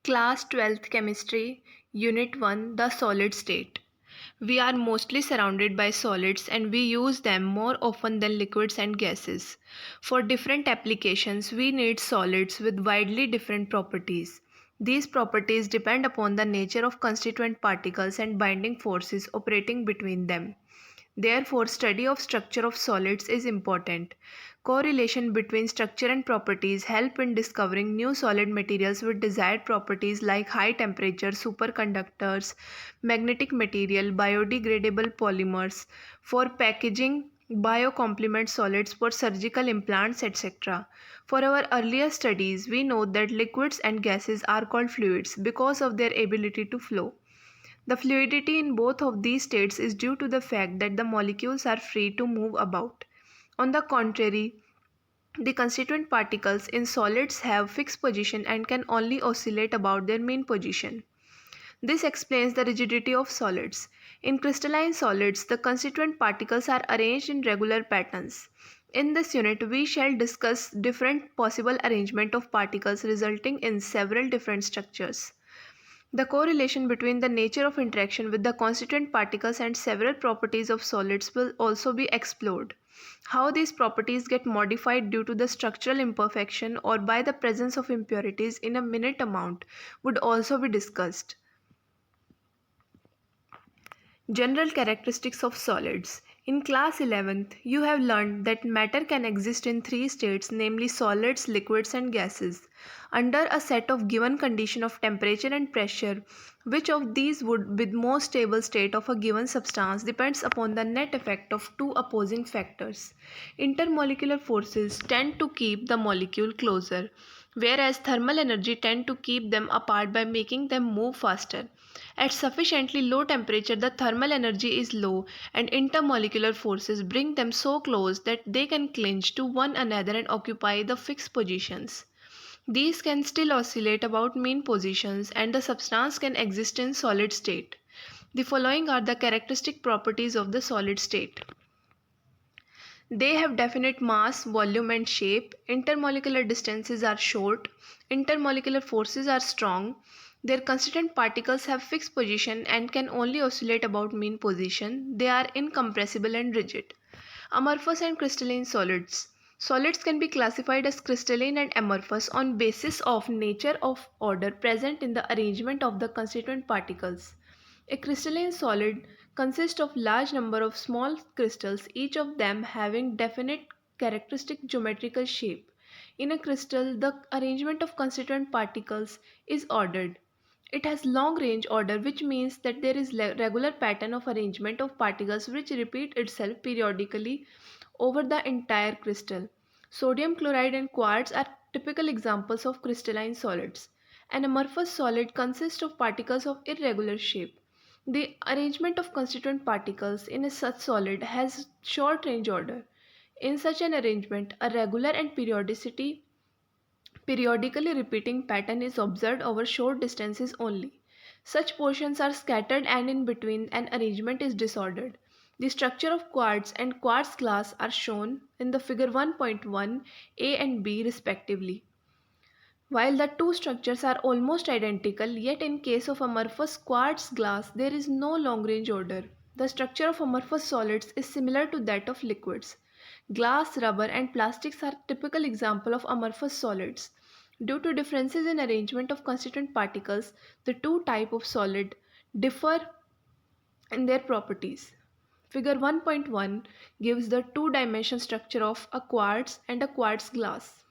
Class 12th Chemistry, Unit 1, The Solid State. We are mostly surrounded by solids and we use them more often than liquids and gases. For different applications, we need solids with widely different properties. These properties depend upon the nature of constituent particles and binding forces operating between them. Therefore, study of structure of solids is important. Correlation between structure and properties help in discovering new solid materials with desired properties like high temperature, superconductors, magnetic material, biodegradable polymers for packaging, biocomplement solids for surgical implants, etc. For our earlier studies, we know that liquids and gases are called fluids because of their ability to flow. The fluidity in both of these states is due to the fact that the molecules are free to move about. On the contrary, the constituent particles in solids have fixed position and can only oscillate about their mean position. This explains the rigidity of solids. In crystalline solids, the constituent particles are arranged in regular patterns. In this unit, we shall discuss different possible arrangement of particles resulting in several different structures. The correlation between the nature of interaction with the constituent particles and several properties of solids will also be explored. How these properties get modified due to the structural imperfection or by the presence of impurities in a minute amount would also be discussed. General characteristics of solids. In class 11th, you have learned that matter can exist in three states, namely solids, liquids and gases. Under a set of given condition of temperature and pressure, which of these would be the most stable state of a given substance depends upon the net effect of two opposing factors. Intermolecular forces tend to keep the molecule closer, whereas thermal energy tend to keep them apart by making them move faster. At sufficiently low temperature, the thermal energy is low and intermolecular forces bring them so close that they can cling to one another and occupy the fixed positions. These can still oscillate about mean positions and the substance can exist in solid state. The following are the characteristic properties of the solid state. They have definite mass, volume and shape. Intermolecular distances are short. Intermolecular forces are strong. Their constituent particles have fixed position and can only oscillate about mean position. They are incompressible and rigid. Amorphous and crystalline solids. Solids can be classified as crystalline and amorphous on basis of nature of order present in the arrangement of the constituent particles. A crystalline solid consists of large number of small crystals, each of them having definite characteristic geometrical shape. In a crystal, the arrangement of constituent particles is ordered. It has long range order, which means that there is regular pattern of arrangement of particles which repeat itself periodically over the entire crystal. Sodium chloride and quartz are typical examples of crystalline solids. An amorphous solid consists of particles of irregular shape. The arrangement of constituent particles in a such solid has short range order. In such an arrangement, a regular and periodically repeating pattern is observed over short distances only. Such portions are scattered and in between an arrangement is disordered. The structure of quartz and quartz glass are shown in the figure 1.1 A and B respectively. While the two structures are almost identical, yet in case of amorphous quartz glass there is no long-range order. The structure of amorphous solids is similar to that of liquids. Glass, rubber and plastics are typical example of amorphous solids. Due to differences in arrangement of constituent particles, the two types of solid differ in their properties. Figure 1.1 gives the two-dimensional structure of a quartz and a quartz glass.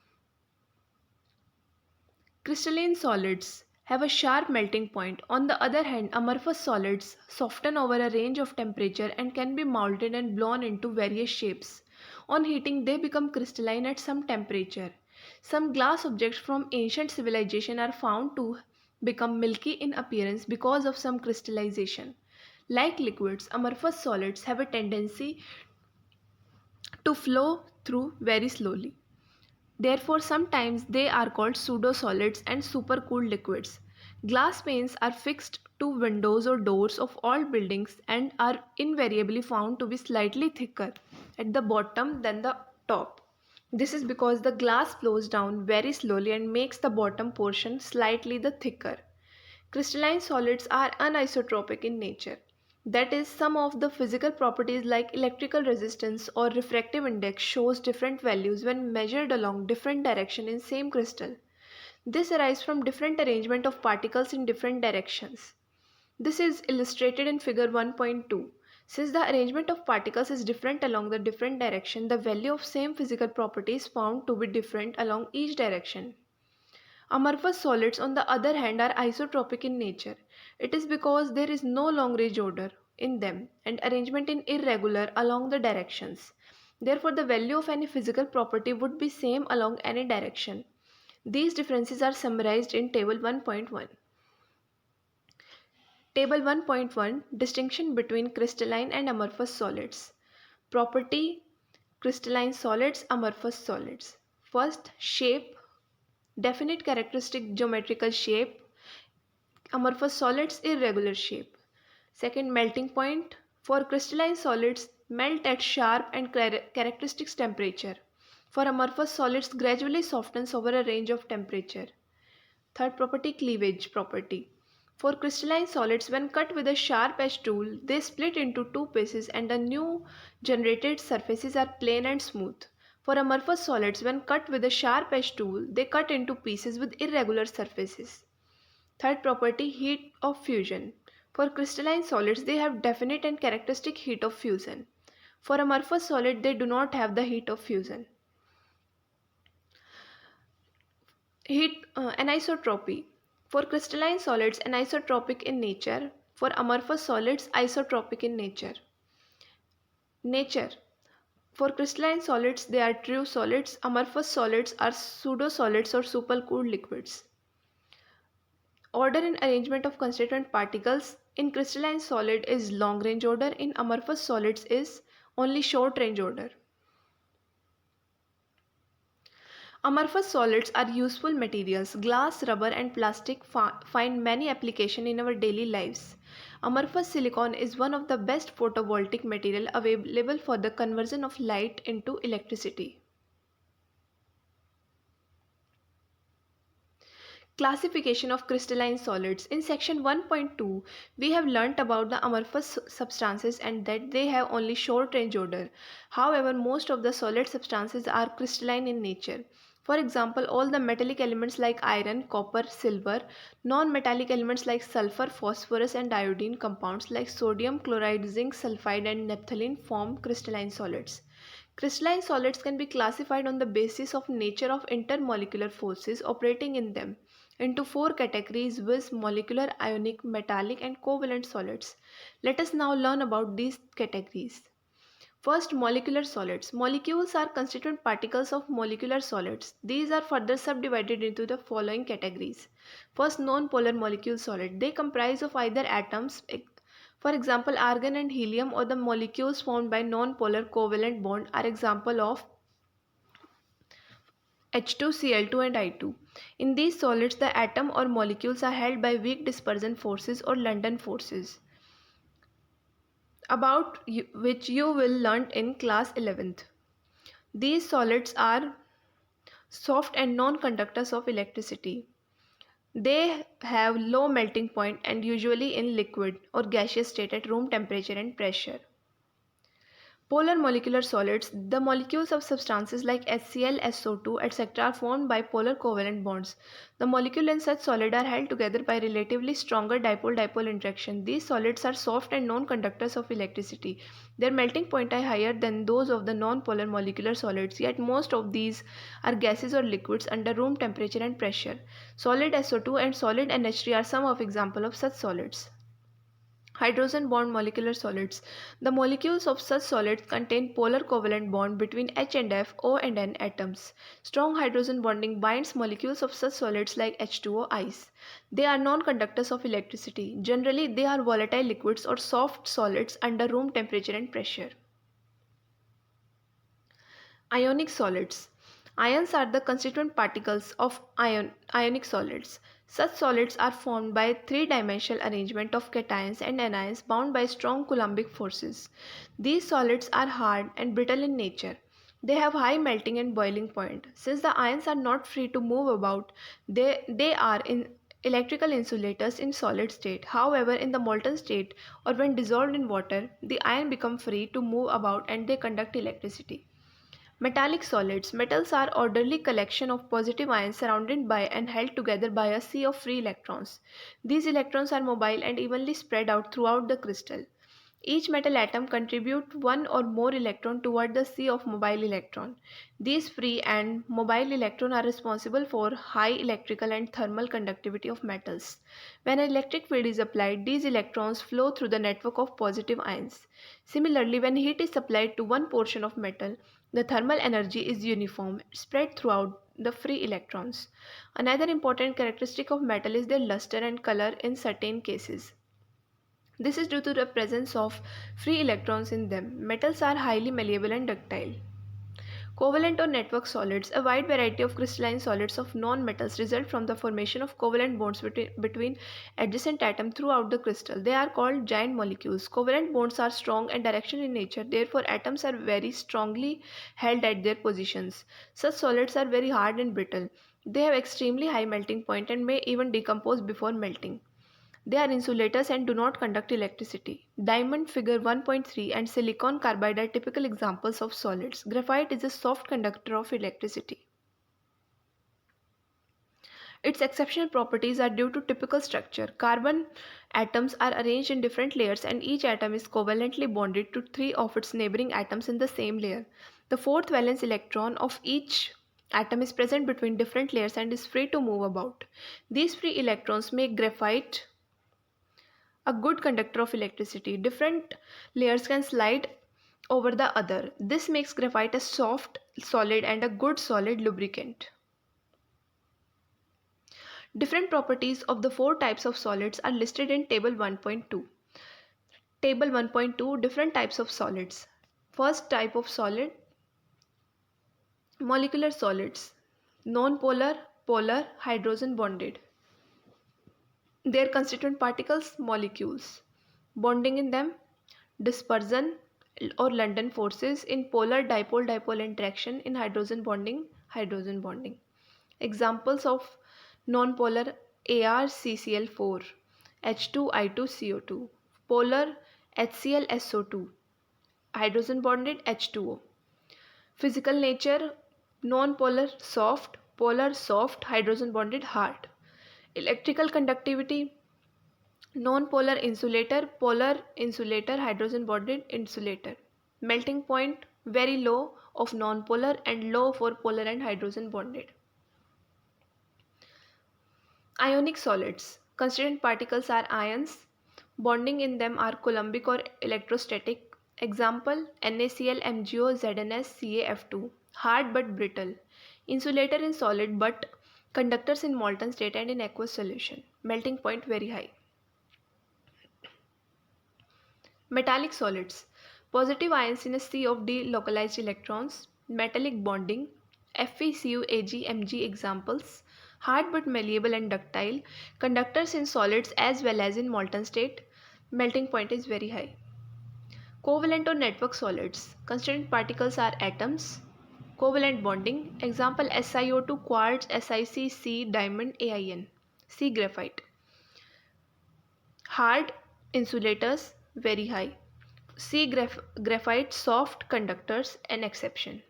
Crystalline solids have a sharp melting point. On the other hand, amorphous solids soften over a range of temperature and can be molded and blown into various shapes. On heating, they become crystalline at some temperature. Some glass objects from ancient civilization are found to become milky in appearance because of some crystallization. Like liquids, amorphous solids have a tendency to flow through very slowly. Therefore, sometimes they are called pseudo-solids and supercooled liquids. Glass panes are fixed to windows or doors of all buildings and are invariably found to be slightly thicker at the bottom than the top. This is because the glass flows down very slowly and makes the bottom portion slightly the thicker. Crystalline solids are anisotropic in nature. That is, some of the physical properties like electrical resistance or refractive index shows different values when measured along different direction in same crystal. This arises from different arrangement of particles in different directions. This is illustrated in figure 1.2. Since the arrangement of particles is different along the different direction, the value of same physical property is found to be different along each direction. Amorphous solids, on the other hand, are isotropic in nature. It is because there is no long range order in them and arrangement in irregular along the directions. Therefore, the value of any physical property would be same along any direction. These differences are summarized in Table 1.1. Table 1.1, Distinction between crystalline and amorphous solids. Property: crystalline solids, amorphous solids. First, shape: definite characteristic geometrical shape. Amorphous solids, irregular shape. Second, melting point: for crystalline solids, melt at sharp and characteristic temperature. For amorphous solids, gradually softens over a range of temperature. Third property, cleavage property. For crystalline solids, when cut with a sharp edge tool, they split into two pieces and the new generated surfaces are plain and smooth. For amorphous solids, when cut with a sharp edge tool, they cut into pieces with irregular surfaces. Third property, heat of fusion. For crystalline solids, they have definite and characteristic heat of fusion. For amorphous solid, they do not have the heat of fusion. Anisotropy. For crystalline solids, anisotropic in nature. For amorphous solids, isotropic in nature. Nature. For crystalline solids, they are true solids. Amorphous solids are pseudo-solids or supercooled liquids. Order and arrangement of constituent particles in crystalline solid is long range order. In amorphous solids is only short range order. Amorphous solids are useful materials. Glass, rubber and plastic find many applications in our daily lives. Amorphous silicon is one of the best photovoltaic material available for the conversion of light into electricity. Classification of crystalline solids. In section 1.2, we have learnt about the amorphous substances and that they have only short range odor. However, most of the solid substances are crystalline in nature. For example, all the metallic elements like iron, copper, silver, non-metallic elements like sulfur, phosphorus and iodine, compounds like sodium, chloride, zinc, sulfide and naphthalene form crystalline solids. Crystalline solids can be classified on the basis of nature of intermolecular forces operating in them into four categories: viz, molecular, ionic, metallic and covalent solids. Let us now learn about these categories. First, molecular solids. Molecules are constituent particles of molecular solids. These are further subdivided into the following categories. First, non-polar molecule solid. They comprise of either atoms, for example argon and helium, or the molecules formed by non-polar covalent bond are example of H2Cl2 and I2. In these solids, the atom or molecules are held by weak dispersion forces or London forces, about which you will learn in class 11th. These solids are soft and non-conductors of electricity. They have low melting point and usually in liquid or gaseous state at room temperature and pressure. Polar molecular solids. The molecules of substances like HCl, SO2, etc. are formed by polar covalent bonds. The molecule in such solid are held together by relatively stronger dipole-dipole interaction. These solids are soft and non-conductors of electricity. Their melting point are higher than those of the non-polar molecular solids, yet most of these are gases or liquids under room temperature and pressure. Solid SO2 and solid NH3 are some of examples of such solids. Hydrogen bond molecular solids. The molecules of such solids contain polar covalent bond between H and F, O and N atoms. Strong hydrogen bonding binds molecules of such solids like H2O ice. They are non-conductors of electricity. Generally, they are volatile liquids or soft solids under room temperature and pressure. Ionic solids. Ions are the constituent particles of ionic solids. Such solids are formed by three-dimensional arrangement of cations and anions bound by strong Coulombic forces. These solids are hard and brittle in nature. They have high melting and boiling point. Since the ions are not free to move about, they are electrical insulators in solid state. However, in the molten state or when dissolved in water, the ion become free to move about and they conduct electricity. Metallic solids. Metals are orderly collection of positive ions surrounded by and held together by a sea of free electrons. These electrons are mobile and evenly spread out throughout the crystal. Each metal atom contributes one or more electron toward the sea of mobile electron. These free and mobile electrons are responsible for high electrical and thermal conductivity of metals. When an electric field is applied, these electrons flow through the network of positive ions. Similarly, when heat is supplied to one portion of metal, the thermal energy is uniform, spread throughout the free electrons. Another important characteristic of metal is their luster and color in certain cases. This is due to the presence of free electrons in them. Metals are highly malleable and ductile. Covalent or network solids. A wide variety of crystalline solids of non-metals result from the formation of covalent bonds between adjacent atoms throughout the crystal. They are called giant molecules. Covalent bonds are strong and directional in nature. Therefore, atoms are very strongly held at their positions. Such solids are very hard and brittle. They have extremely high melting point and may even decompose before melting. They are insulators and do not conduct electricity. Diamond figure 1.3 and silicon carbide are typical examples of solids. Graphite is a soft conductor of electricity. Its exceptional properties are due to typical structure. Carbon atoms are arranged in different layers and each atom is covalently bonded to three of its neighboring atoms in the same layer. The fourth valence electron of each atom is present between different layers and is free to move about. These free electrons make graphite a good conductor of electricity. Different layers can slide over the other. This makes graphite a soft solid and a good solid lubricant. Different properties of the four types of solids are listed in table 1.2. Table 1.2, different types of solids. First type of solid, molecular solids. Non-polar, polar, hydrogen bonded. Their constituent particles, molecules. Bonding in them, dispersion or London forces. In polar dipole-dipole interaction. In hydrogen bonding, hydrogen bonding. Examples of non-polar: ArCCl4, H2I2CO2, polar HClSO2, hydrogen bonded H2O. Physical nature: non-polar soft, polar soft, hydrogen bonded hard. Electrical conductivity: non-polar insulator, polar insulator, hydrogen bonded insulator. Melting point: very low of non-polar and low for polar and hydrogen bonded. Ionic solids. Constituent particles are ions. Bonding in them are coulombic or electrostatic. Example: NaCl, MgO, ZnS, CaF2. Hard but brittle. Insulator in solid but conductors in molten state and in aqueous solution. Melting point very high. Metallic solids. Positive ions in a sea of delocalized electrons. Metallic bonding. FeCu, Ag, Mg examples. Hard but malleable and ductile. Conductors in solids as well as in molten state. Melting point is very high. Covalent or network solids. Constituent particles are atoms. Covalent bonding. Example: SiO2, quartz, SiC, C, diamond, AIN. C, graphite. Hard insulators very high. C, graphite, soft conductors an exception.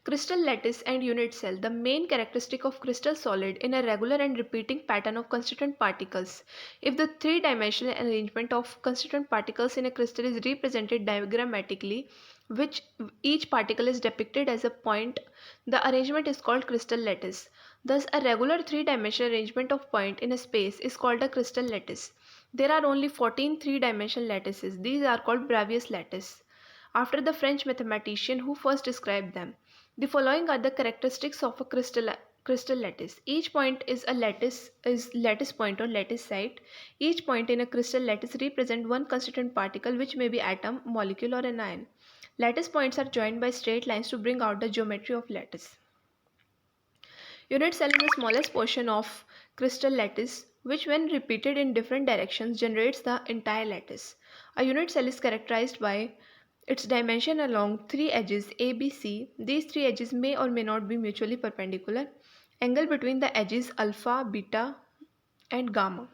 Crystal lattice and unit cell. The main characteristic of crystal solid in a regular and repeating pattern of constituent particles. If the three-dimensional arrangement of constituent particles in a crystal is represented diagrammatically, which each particle is depicted as a point, the arrangement is called crystal lattice. Thus, a regular three-dimensional arrangement of points in a space is called a crystal lattice. There are only 14 three-dimensional lattices. These are called Bravais lattice, after the French mathematician who first described them. The following are the characteristics of a crystal lattice. Each point is a lattice point or lattice site. Each point in a crystal lattice represents one constituent particle, which may be atom, molecule or an ion. Lattice points are joined by straight lines to bring out the geometry of lattice. Unit cell is the smallest portion of crystal lattice, which when repeated in different directions generates the entire lattice. A unit cell is characterized by its dimension along three edges A, B, C. These three edges may or may not be mutually perpendicular. Angle between the edges alpha, beta, and gamma.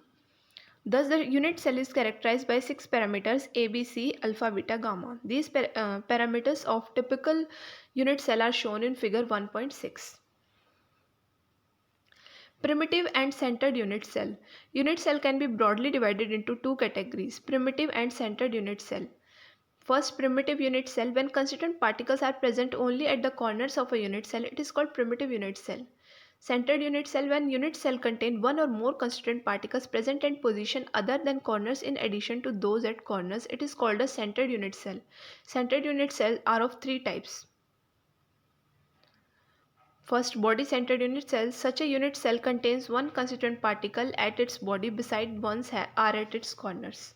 Thus, the unit cell is characterized by 6 parameters A, B, C, alpha, beta, gamma. These parameters of typical unit cell are shown in figure 1.6. Primitive and centered unit cell. Unit cell can be broadly divided into two categories, primitive and centered unit cell. First, primitive unit cell. When constituent particles are present only at the corners of a unit cell, it is called primitive unit cell. Centered unit cell. When unit cell contain one or more constituent particles present at position other than corners in addition to those at corners, it is called a centered unit cell. Centered unit cells are of three types. First, body-centered unit cells. Such a unit cell contains one constituent particle at its body beside ones are at its corners.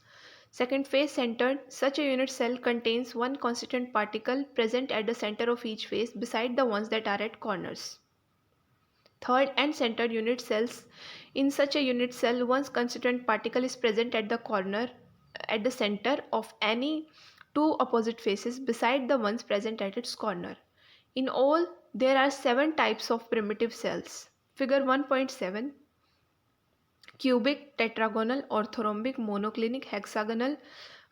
Second, face-centered. Such a unit cell contains one constituent particle present at the center of each face beside the ones that are at corners. Third, end-centered unit cells. In such a unit cell, one constituent particle is present at the center of any two opposite faces beside the ones present at its corner. In all, there are 7 types of primitive cells. Figure 1.7. Cubic, tetragonal, orthorhombic, monoclinic, hexagonal,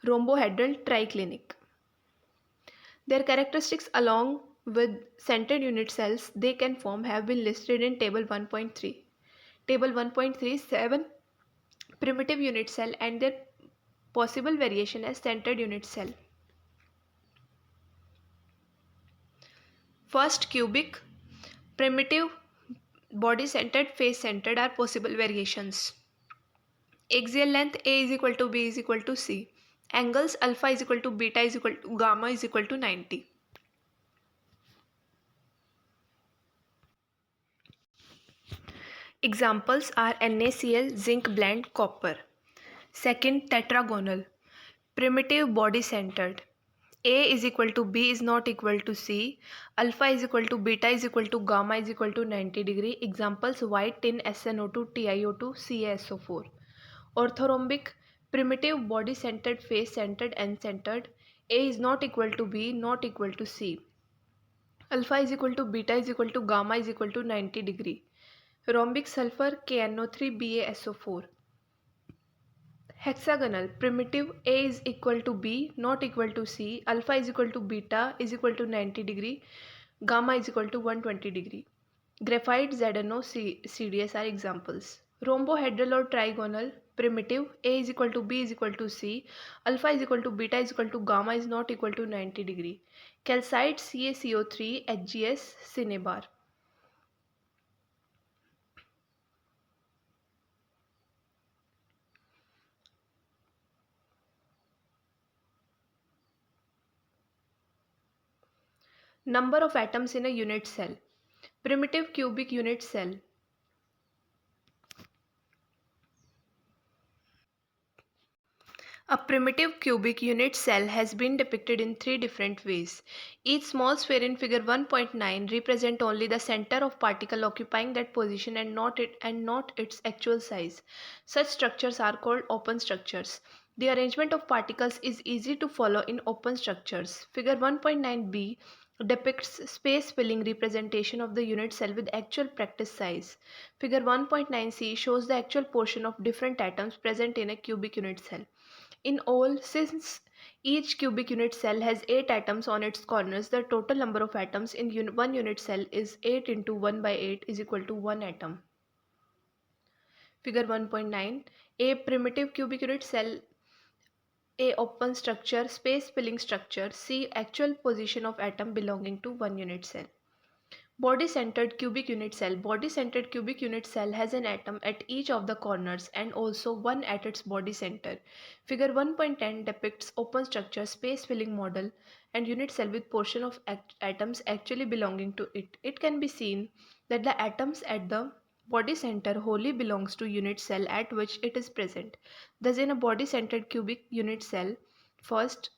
rhombohedral, triclinic. Their characteristics along with centered unit cells they can form have been listed in table 1.3. Table 1.3 7 primitive unit cell and their possible variation as centered unit cell. First, cubic, primitive, body-centered, face-centered are possible variations. Axial length A is equal to B is equal to C. Angles alpha is equal to beta is equal to gamma is equal to 90. Examples are NaCl, zinc blend, copper. Second, tetragonal. Primitive, body-centered. A is equal to B is not equal to C. Alpha is equal to beta is equal to gamma is equal to 90 degree. Examples white tin, SnO2, TiO2, CaSO4. Orthorhombic, primitive, body-centered, face-centered, end-centered. A is not equal to B, not equal to C. Alpha is equal to beta is equal to gamma is equal to 90 degree. Rhombic sulfur, KNO3, BaSO4. Hexagonal, primitive, A is equal to B, not equal to C. Alpha is equal to beta is equal to 90 degree. Gamma is equal to 120 degree. Graphite, ZNO, CDS are examples. Rhombohedral or trigonal, primitive, A is equal to B is equal to C. Alpha is equal to beta is equal to gamma is not equal to 90 degree. Calcite, CaCO3, HGS, Cinnabar. Number of atoms in a unit cell. Primitive cubic unit cell. A primitive cubic unit cell has been depicted in 3 different ways. Each small sphere in figure 1.9 represents only the center of particle occupying that position and not its actual size. Such structures are called open structures. The arrangement of particles is easy to follow in open structures. Figure 1.9b depicts space-filling representation of the unit cell with actual practice size. Figure 1.9c shows the actual portion of different atoms present in a cubic unit cell. In all, since each cubic unit cell has 8 atoms on its corners, the total number of atoms in one unit cell is 8 into 1 by 8 is equal to 1 atom. Figure 1.9. A primitive cubic unit cell. A open structure, space filling structure. C actual position of atom belonging to one unit cell. Body-centered cubic unit cell. Body-centered cubic unit cell has an atom at each of the corners and also one at its body center. Figure 1.10 depicts open structure, space-filling model and unit cell with portion of atoms actually belonging to it. It can be seen that the atoms at the body center wholly belongs to unit cell at which it is present. Thus, in a body-centered cubic unit cell, first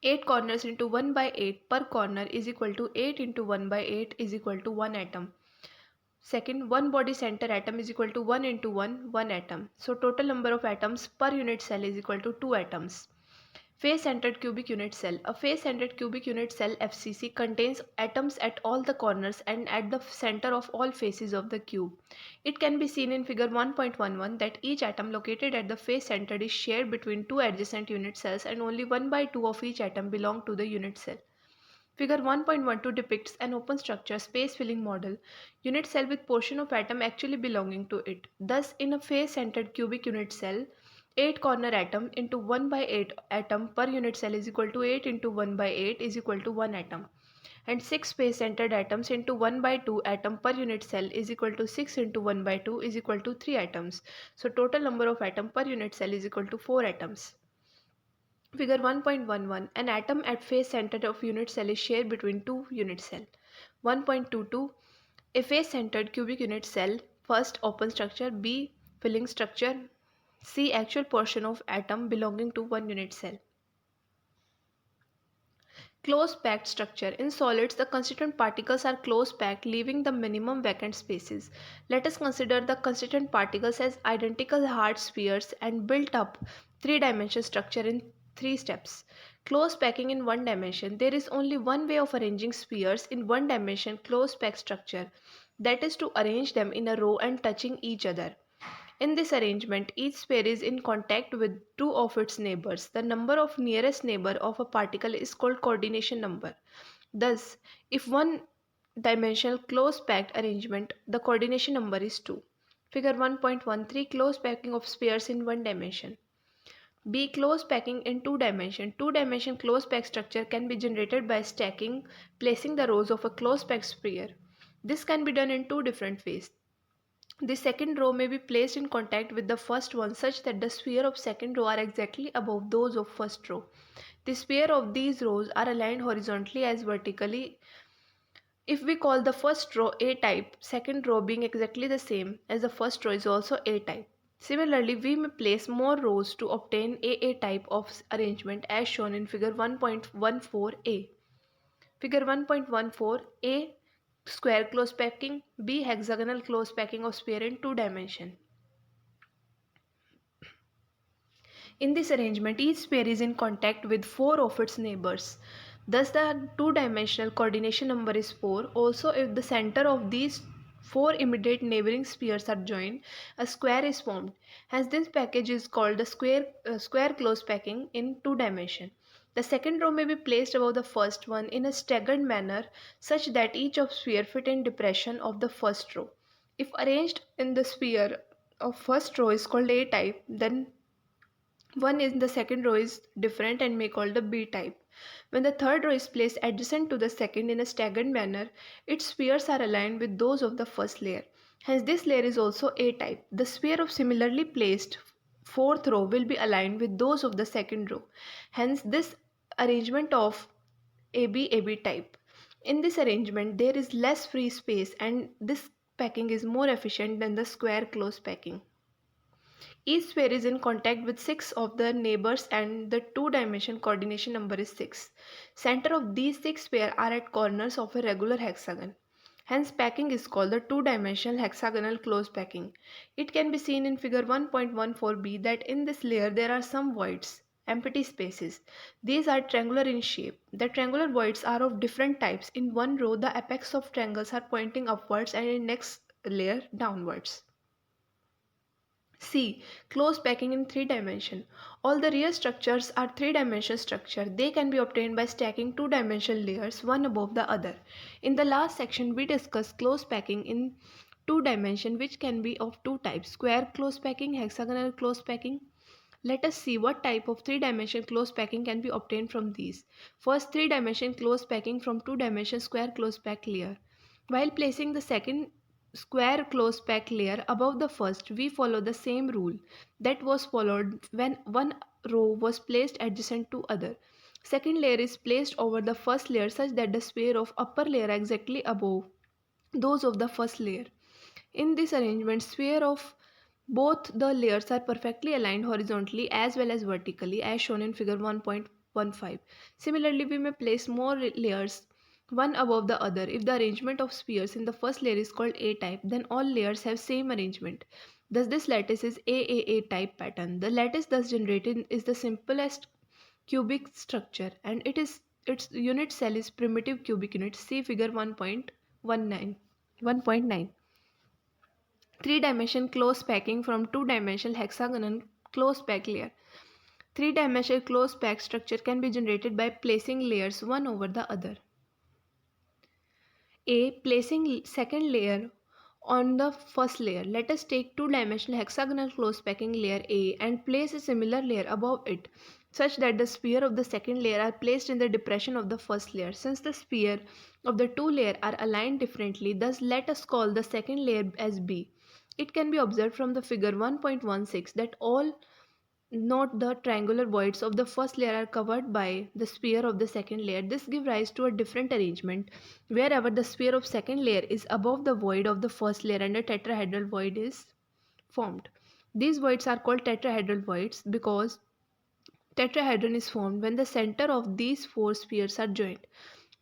8 corners into 1 by 8 per corner is equal to 8 into 1 by 8 is equal to 1 atom. Second, one body center atom is equal to 1 into 1 atom. So total number of atoms per unit cell is equal to 2 atoms. Face-centered cubic unit cell. A face-centered cubic unit cell FCC contains atoms at all the corners and at the center of all faces of the cube. It can be seen in figure 1.11 that each atom located at the face center is shared between two adjacent unit cells and only 1 by 2 of each atom belong to the unit cell. Figure 1.12 depicts an open structure space-filling model, unit cell with portion of atom actually belonging to it. Thus, in a face-centered cubic unit cell, 8 corner atom into 1 by 8 atom per unit cell is equal to 8 into 1 by 8 is equal to 1 atom. And 6 face-centered atoms into 1 by 2 atom per unit cell is equal to 6 into 1 by 2 is equal to 3 atoms. So total number of atom per unit cell is equal to 4 atoms. Figure 1.11. An atom at face center of unit cell is shared between two unit cell. 1.22. A face centered cubic unit cell. First, open structure. B, filling structure. C, actual portion of atom belonging to one unit cell. Close packed structure. In solids, the constituent particles are close packed, leaving the minimum vacant spaces. Let us consider the constituent particles as identical hard spheres and built up three-dimensional structure in 3 steps. Close packing in one dimension. There is only one way of arranging spheres in one dimension close packed structure, that is to arrange them in a row and touching each other. In this arrangement, each sphere is in contact with two of its neighbors. The number of nearest neighbor of a particle is called coordination number. Thus, if one dimensional close packed arrangement, the coordination number is 2. Figure 1.13 close packing of spheres in one dimension. B. Close packing in two dimension. Two-dimension close packed structure can be generated by stacking, placing the rows of a close packed sphere. This can be done in two different ways. The second row may be placed in contact with the first one such that the sphere of second row are exactly above those of first row. The sphere of these rows are aligned horizontally as vertically. If we call the first row A-type, second row being exactly the same as the first row is also A-type. Similarly, we may place more rows to obtain AA type of arrangement as shown in figure 1.14a. Figure 1.14a square close packing, B hexagonal close packing of sphere in two dimension. In this arrangement, each sphere is in contact with 4 of its neighbors. Thus, the two-dimensional coordination number is 4. Also, if the center of these 4 immediate neighboring spheres are joined, a square is formed. Hence, this package is called the square close packing in two dimension. The second row may be placed above the first one in a staggered manner such that each of sphere fit in depression of the first row. If arranged in the sphere of first row is called A type, then one in the second row is different and may called the B type. When the third row is placed adjacent to the second in a staggered manner, its spheres are aligned with those of the first layer. Hence this layer is also A type. The sphere of similarly placed fourth row will be aligned with those of the second row. Hence this arrangement of AB type. In this arrangement there is less free space and this packing is more efficient than the square close packing. Each sphere is in contact with 6 of the neighbors and the two-dimension coordination number is 6. Center of these 6 spheres are at corners of a regular hexagon. Hence packing is called the two-dimensional hexagonal close packing. It can be seen in figure 1.14b that in this layer there are some voids, empty spaces. These are triangular in shape. The triangular voids are of different types. In one row the apex of triangles are pointing upwards and in next layer downwards. C. Close packing in 3 dimension. All the real structures are 3-dimensional structure. They can be obtained by stacking 2-dimensional layers one above the other. In the last section we discussed close packing in 2 dimension which can be of two types: square close packing, hexagonal close packing. Let us see what type of 3-dimensional close packing can be obtained from these. First, 3-dimensional close packing from 2-dimensional square close pack layer. While placing the second square close pack layer above the first, we follow the same rule that was followed when one row was placed adjacent to other. Second layer is placed over the first layer such that the sphere of upper layer exactly above those of the first layer. In this arrangement, sphere of both the layers are perfectly aligned horizontally as well as vertically as shown in figure 1.15. Similarly, we may place more layers one above the other. If the arrangement of spheres in the first layer is called A type, then all layers have same arrangement. Thus this lattice is AAA type pattern. The lattice thus generated is the simplest cubic structure, and its unit cell is primitive cubic unit. See figure 1.19. 1.9. Three-dimensional close packing from two-dimensional hexagonal close pack layer. Three-dimensional close pack structure can be generated by placing layers one over the other. A. Placing second layer on the first layer. Let us take two-dimensional hexagonal close packing layer A and place a similar layer above it such that the sphere of the second layer are placed in the depression of the first layer. Since the sphere of the two layers are aligned differently, thus let us call the second layer as B. It can be observed from the figure 1.16 that all not the triangular voids of the first layer are covered by the sphere of the second layer. This gives rise to a different arrangement wherever the sphere of second layer is above the void of the first layer and a tetrahedral void is formed. These voids are called tetrahedral voids because tetrahedron is formed when the center of these four spheres are joined.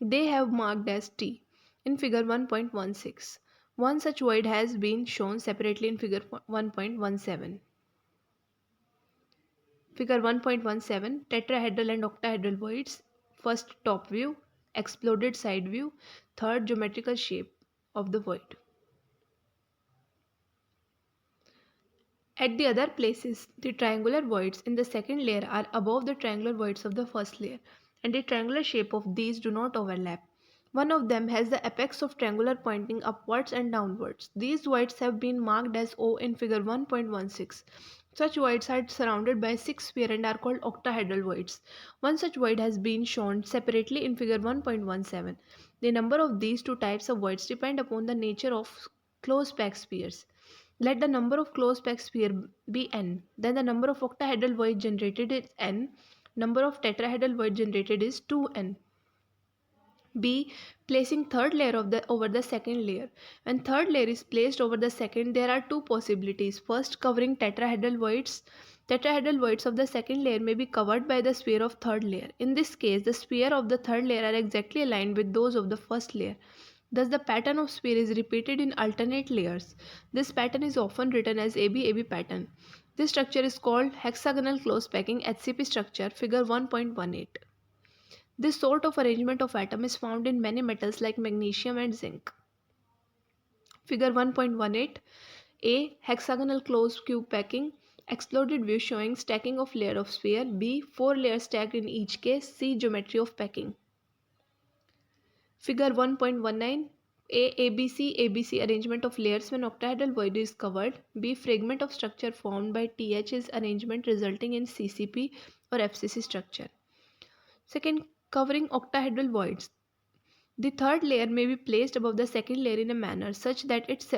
They have marked as T in figure 1.16. One such void has been shown separately in figure 1.17. Figure 1.17 tetrahedral and octahedral voids. First top view, exploded side view, third geometrical shape of the void. At the other places, the triangular voids in the second layer are above the triangular voids of the first layer, and the triangular shape of these do not overlap. One of them has the apex of triangular pointing upwards and downwards. These voids have been marked as O in figure 1.16. Such voids are surrounded by six spheres and are called octahedral voids. One such void has been shown separately in figure 1.17. The number of these two types of voids depend upon the nature of close-packed spheres. Let the number of close-packed spheres be n. Then the number of octahedral voids generated is n. Number of tetrahedral voids generated is 2n. B. Placing third layer over the second layer. When third layer is placed over the second, there are two possibilities. First, covering tetrahedral voids. Tetrahedral voids of the second layer may be covered by the sphere of third layer. In this case, the sphere of the third layer are exactly aligned with those of the first layer. Thus, the pattern of sphere is repeated in alternate layers. This pattern is often written as AB-AB pattern. This structure is called hexagonal close packing HCP structure, figure 1.18. This sort of arrangement of atom is found in many metals like magnesium and zinc. Figure 1.18. A. Hexagonal closed cube packing. Exploded view showing stacking of layer of sphere. B. Four layers stacked in each case. C. Geometry of packing. Figure 1.19. A. ABC arrangement of layers when octahedral void is covered. B. Fragment of structure formed by TH is arrangement resulting in CCP or FCC structure. Second, covering octahedral voids. The third layer may be placed above the second layer in a manner such that its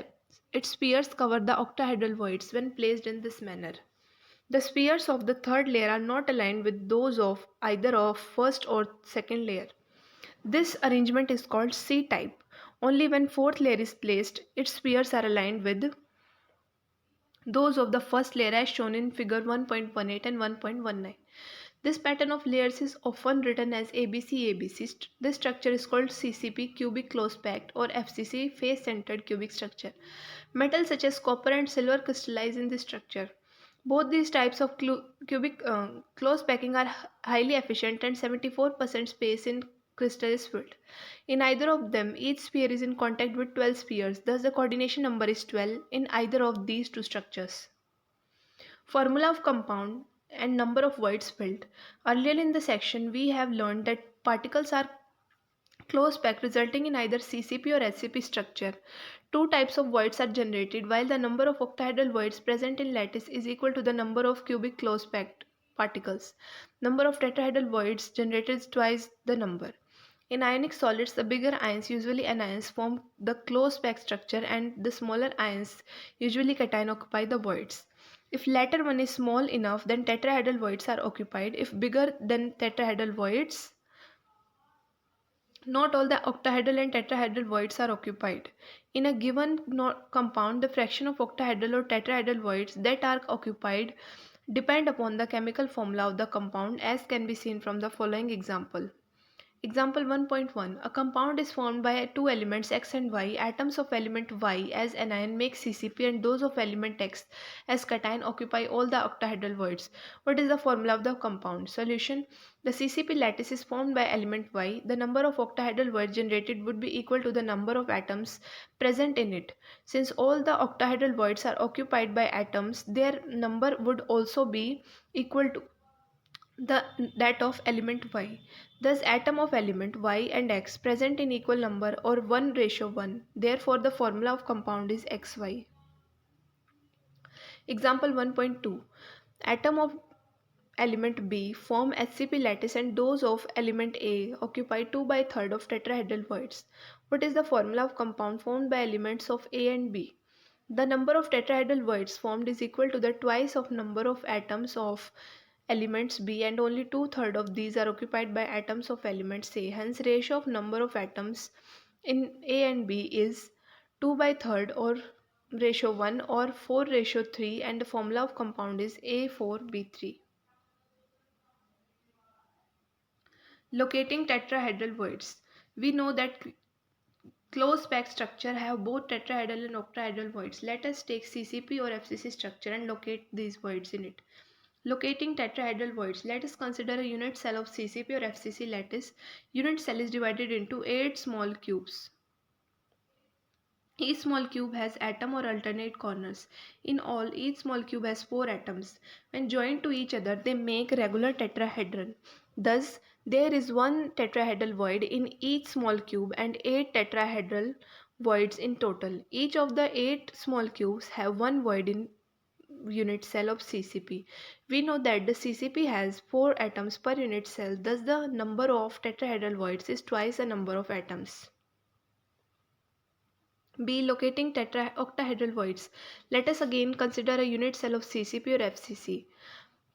spheres cover the octahedral voids when placed in this manner. The spheres of the third layer are not aligned with those of either of first or second layer. This arrangement is called C-type. Only when fourth layer is placed, its spheres are aligned with those of the first layer as shown in figure 1.18 and 1.19. This pattern of layers is often written as ABC. This structure is called CCP cubic close packed or FCC face centered cubic structure. Metals such as copper and silver crystallize in this structure. Both these types of cubic close packing are highly efficient and 74% space in crystal is filled. In either of them, each sphere is in contact with 12 spheres. Thus, the coordination number is 12 in either of these two structures. Formula of compound and number of voids filled. Earlier in the section, we have learned that particles are close packed resulting in either CCP or SCP structure. Two types of voids are generated while the number of octahedral voids present in lattice is equal to the number of cubic close packed particles. Number of tetrahedral voids generated is twice the number. In ionic solids, the bigger ions, usually anions, form the close packed structure and the smaller ions, usually cation, occupy the voids. If latter one is small enough, then tetrahedral voids are occupied. If bigger than tetrahedral voids, not all the octahedral and tetrahedral voids are occupied. In a given compound, the fraction of octahedral or tetrahedral voids that are occupied depend upon the chemical formula of the compound as can be seen from the following example. Example 1.1. A compound is formed by two elements X and Y. Atoms of element Y as anion make CCP and those of element X as cation occupy all the octahedral voids. What is the formula of the compound? Solution. The CCP lattice is formed by element Y. The number of octahedral voids generated would be equal to the number of atoms present in it. Since all the octahedral voids are occupied by atoms, their number would also be equal to the that of element Y. Thus atom of element Y and X present in equal number or 1:1. Therefore the formula of compound is XY. Example 1.2. Atom of element B form HCP lattice and those of element A occupy 2 by 3rd of tetrahedral voids. What is the formula of compound formed by elements of A and B? The number of tetrahedral voids formed is equal to the twice of number of atoms of elements B and only 2/3 of these are occupied by atoms of elements A. Hence ratio of number of atoms in A and B is 2 by 3rd or ratio 1 or 4:3 and the formula of compound is A4B3. Locating tetrahedral voids. We know that closed packed structure have both tetrahedral and octahedral voids. Let us take CCP or FCC structure and locate these voids in it. Locating tetrahedral voids. Let us consider a unit cell of CCP or FCC lattice. Unit cell is divided into 8 small cubes. Each small cube has atom or alternate corners. In all, each small cube has 4 atoms. When joined to each other, they make regular tetrahedron. Thus, there is one tetrahedral void in each small cube and 8 tetrahedral voids in total. Each of the 8 small cubes have one void in unit cell of CCP. We know that the CCP has 4 atoms per unit cell. Thus, the number of tetrahedral voids is twice the number of atoms. B. Locating octahedral voids. Let us again consider a unit cell of CCP or FCC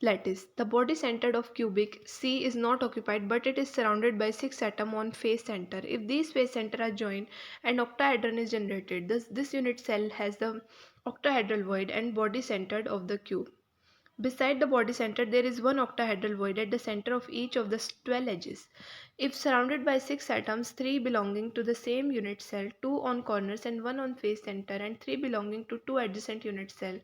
lattice. The body center of cubic C is not occupied but it is surrounded by 6 atoms on face center. If these face center are joined, an octahedron is generated. Thus, this unit cell has the octahedral void and body centered of the cube. Beside the body center, there is one octahedral void at the center of each of the 12 edges. If surrounded by 6 atoms, 3 belonging to the same unit cell, 2 on corners and 1 on face center, and 3 belonging to 2 adjacent unit cell.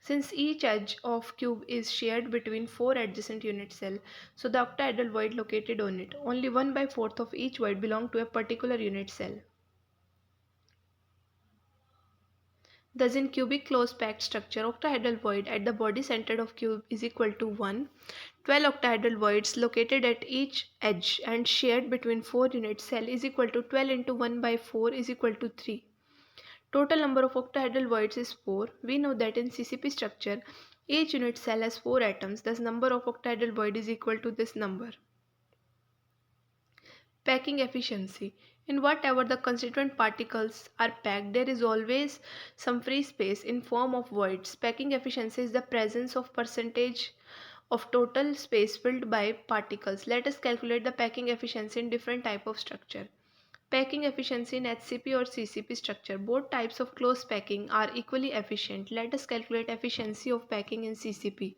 Since each edge of cube is shared between 4 adjacent unit cell, so the octahedral void located on it, only 1/4 of each void belong to a particular unit cell. Thus in cubic closed packed structure, octahedral void at the body center of cube is equal to 1. 12 octahedral voids located at each edge and shared between 4 unit cell is equal to 12 into 1/4 is equal to 3. Total number of octahedral voids is 4. We know that in CCP structure, each unit cell has 4 atoms, thus number of octahedral void is equal to this number. Packing efficiency. In whatever the constituent particles are packed, there is always some free space in form of voids. Packing efficiency is the presence of percentage of total space filled by particles. Let us calculate the packing efficiency in different type of structure. Packing efficiency in HCP or CCP structure. Both types of closed packing are equally efficient. Let us calculate efficiency of packing in CCP.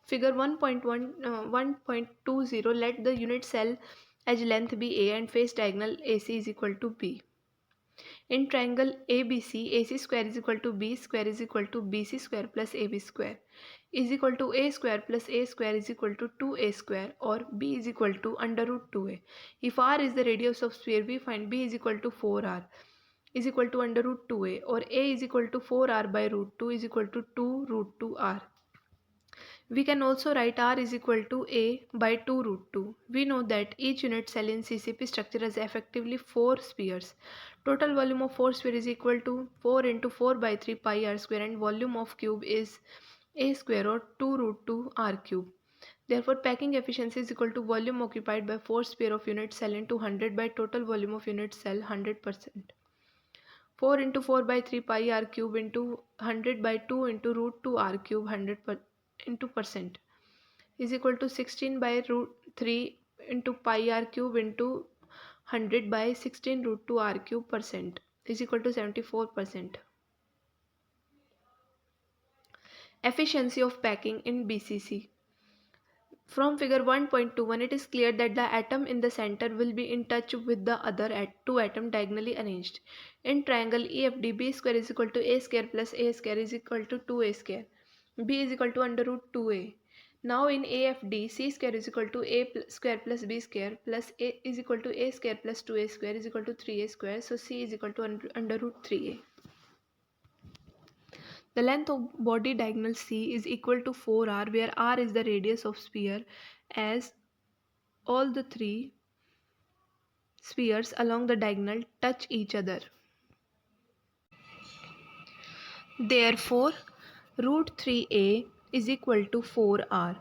Figure 1.20, let the unit cell edge length be A and face diagonal AC is equal to B. In triangle ABC, AC square is equal to B square is equal to BC square plus AB square is equal to A square plus A square is equal to 2A square or B is equal to under root 2A. If R is the radius of sphere, we find B is equal to 4R is equal to under root 2A or A is equal to 4R by root 2 is equal to 2 root 2R. We can also write R is equal to A by 2 root 2. We know that each unit cell in CCP structure has effectively 4 spheres. Total volume of 4 sphere is equal to 4 into 4 by 3 pi r square and volume of cube is A square or 2 root 2 r cube. Therefore, packing efficiency is equal to volume occupied by 4 sphere of unit cell into 100 by total volume of unit cell 100%. 4 into 4 by 3 pi r cube into 100 by 2 into root 2 r cube into percent is equal to 16 by root 3 into pi r cube into 100 by 16 root 2 r cube percent is equal to 74%. Efficiency of packing in BCC. From figure 1.21, it is clear that the atom in the center will be in touch with the other two atoms diagonally arranged. In triangle EFD, b square is equal to a square plus a square is equal to 2a square. B is equal to under root 2a. Now in AFD, c square is equal to square plus b square plus a is equal to a square plus 2a square is equal to 3a square. So c is equal to under root 3a. The length of body diagonal C is equal to 4r, where r is the radius of sphere, as all the three spheres along the diagonal touch each other. Therefore, root 3a is equal to 4r.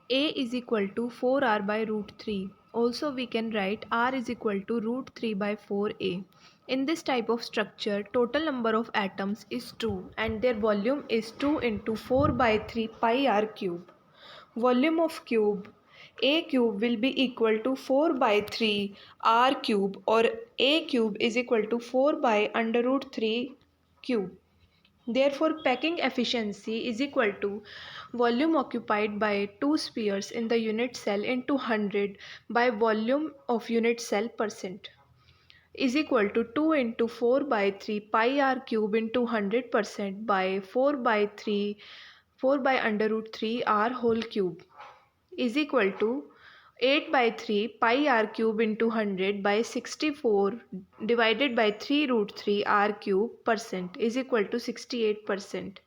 A is equal to 4r by root 3. Also, we can write r is equal to root 3 by 4a. In this type of structure, total number of atoms is 2 and their volume is 2 into 4 by 3 pi r cube. Volume of cube a cube will be equal to 4 by 3 r cube, or a cube is equal to 4 by under root 3 cube. Therefore, packing efficiency is equal to volume occupied by two spheres in the unit cell into 100 by volume of unit cell percent is equal to 2 into 4 by 3 pi r cube into 100% by 4 by under root 3 r whole cube is equal to 8 by 3 pi r cube into 100 by 64 divided by 3 root 3 r cube percent is equal to 68%.